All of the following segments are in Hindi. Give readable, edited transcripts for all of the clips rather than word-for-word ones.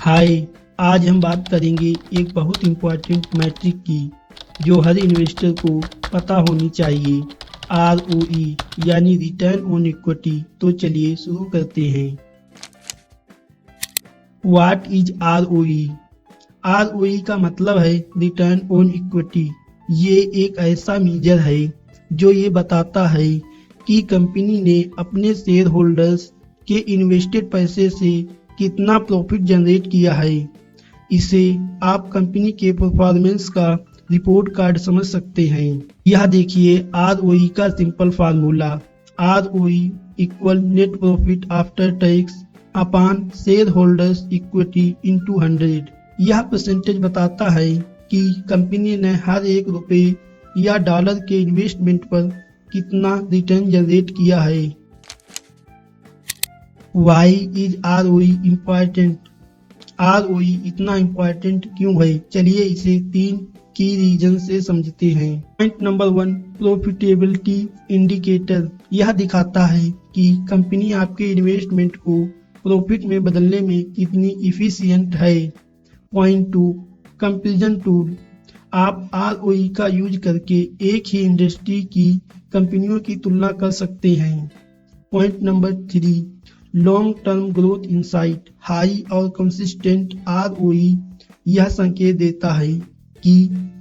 हाय, आज हम बात करेंगे एक बहुत इम्पोर्टेंट मैट्रिक की जो हर इन्वेस्टर को पता होनी चाहिए, आरओई यानी रिटर्न ऑन इक्विटी। तो चलिए शुरू करते हैं। What is ROE? आरओई का मतलब है रिटर्न ऑन इक्विटी। ये एक ऐसा मेजर है जो ये बताता है कि कंपनी ने अपने शेयर होल्डर्स के इन्वेस्टेड पैसे से कितना प्रॉफिट जनरेट किया है। इसे आप कंपनी के परफॉर्मेंस का रिपोर्ट कार्ड समझ सकते हैं। यह देखिए आरओई का simple formula, ROE equal net profit after tax upon share holders equity into 100। यह परसेंटेज बताता है कि कंपनी ने हर ₹1 या डॉलर के इन्वेस्टमेंट पर कितना रिटर्न जनरेट किया है। Why is ROE important? ROE इतना इम्पोर्टेंट क्यों है? चलिए इसे 3 की रीजन से समझते हैं। Point number 1, profitability indicator. यह दिखाता है कि कंपनी आपके इन्वेस्टमेंट को प्रॉफिट में बदलने में कितनी इफिशिएंट है। Point 2, comparison tool. आप ROE का यूज करके एक ही इंडस्ट्री की कंपनियों की तुलना कर सकते हैं। Point number 3, long term growth insight. High और कंसिस्टेंट आरओई यह संकेत देता है कि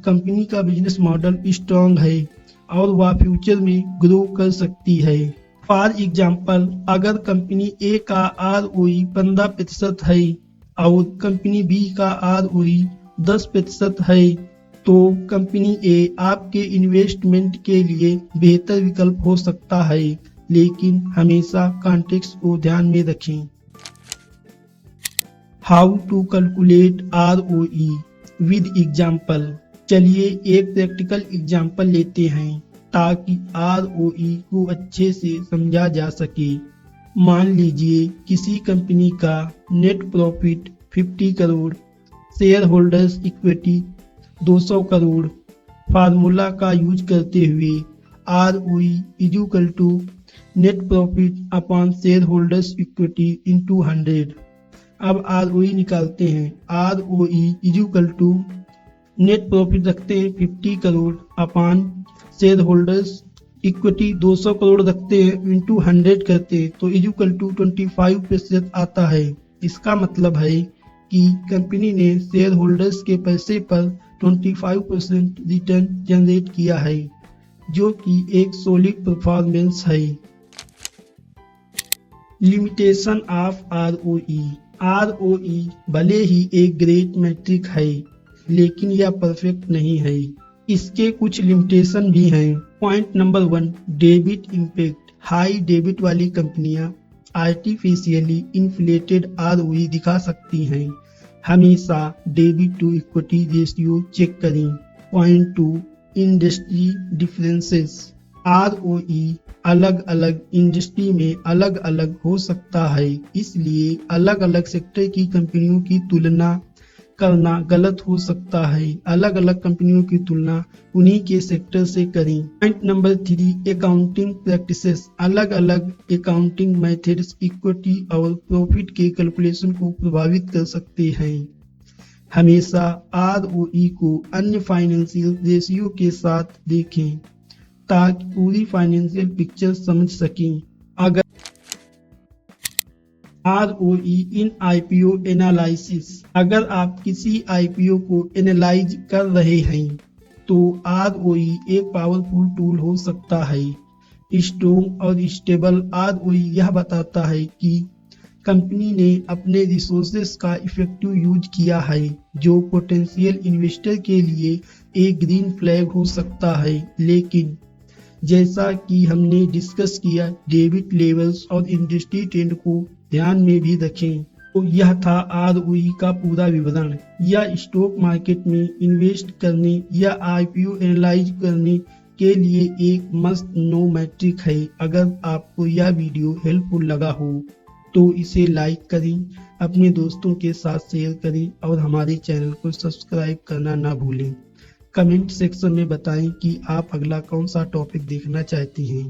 कंपनी का बिजनेस मॉडल स्ट्रॉन्ग है और वह फ्यूचर में ग्रो कर सकती है। फॉर एग्जाम्पल, अगर कंपनी ए का आरओई 15% है और कंपनी बी का आरओई 10% है तो कंपनी ए आपके इन्वेस्टमेंट के लिए बेहतर विकल्प हो सकता है, लेकिन हमेशा कॉन्टेक्स्ट को ध्यान में रखें। How to calculate ROE with example. चलिए एक प्रैक्टिकल एग्जाम्पल लेते हैं ताकि आरओई को अच्छे से समझा जा सके। मान लीजिए किसी कंपनी का net profit 50 crore, share holders equity 200 crore. Formula का यूज करते हुए ROE is equal to net profit upon share holders equity into 100। अब आरओई निकालते हैं। ROE is equal to net profit रखते हैं 50 crore upon share holders equity 200 crore रखते हैं इनटू 100 करते हैं तो इज इक्वल टू 25% आता है। इसका मतलब है कि कंपनी ने शेयर होल्डर्स के पैसे पर 25% रिटर्न जनरेट किया है, जो कि एक सॉलिड परफॉर्मेंस है। Limitation of ROE. आरओई भले ही एक ग्रेट मैट्रिक है, लेकिन यह परफेक्ट नहीं है। इसके कुछ लिमिटेशन भी हैं। Point number 1, debit impact. High debit वाली कंपनियां आर्टिफिशियली इन्फ्लेटेड आरओई दिखा सकती हैं। हमेशा debit to equity ratio check करें। Point 2, industry differences. आरओई अलग अलग इंडस्ट्री में अलग अलग हो सकता है, इसलिए अलग अलग सेक्टर की कंपनियों की तुलना करना गलत हो सकता है। अलग अलग कंपनियों की तुलना उन्हीं के सेक्टर से करें। Point number 3, accounting practices. अलग अलग अकाउंटिंग मेथड्स इक्विटी और प्रॉफिट के कैलकुलेशन को प्रभावित कर सकते हैं। हमेशा आरओई को अन्य फाइनेंशियल रेशियो के साथ देखें ताकि पूरी फाइनेंशियल पिक्चर समझ सकें। अगर आरओई इन आईपीओ एनालिसिस। अगर आप किसी आईपीओ को एनालाइज कर रहे हैं तो आरओई एक पावरफुल टूल हो सकता है। स्ट्रॉन्ग और स्टेबल आरओई यह बताता है कि कंपनी ने अपने रिसोर्सेस का इफेक्टिव यूज किया है, जो पोटेंशियल इन्वेस्टर के लिए एक ग्रीन फ्लैग हो सकता है। लेकिन जैसा कि हमने डिस्कस किया, डेबिट लेवल्स और इंडस्ट्री ट्रेंड को ध्यान में भी रखें। तो यह था आरओई का पूरा विवरण। यह स्टॉक मार्केट में इन्वेस्ट करने या आईपीओ एनालाइज करने के लिए एक मस्त नो मैट्रिक है। अगर आपको यह वीडियो हेल्पफुल लगा हो तो इसे लाइक करें, अपने दोस्तों के साथ शेयर करें और हमारे चैनल को सब्सक्राइब करना ना भूलें। कमेंट सेक्शन में बताएं कि आप अगला कौन सा टॉपिक देखना चाहती हैं।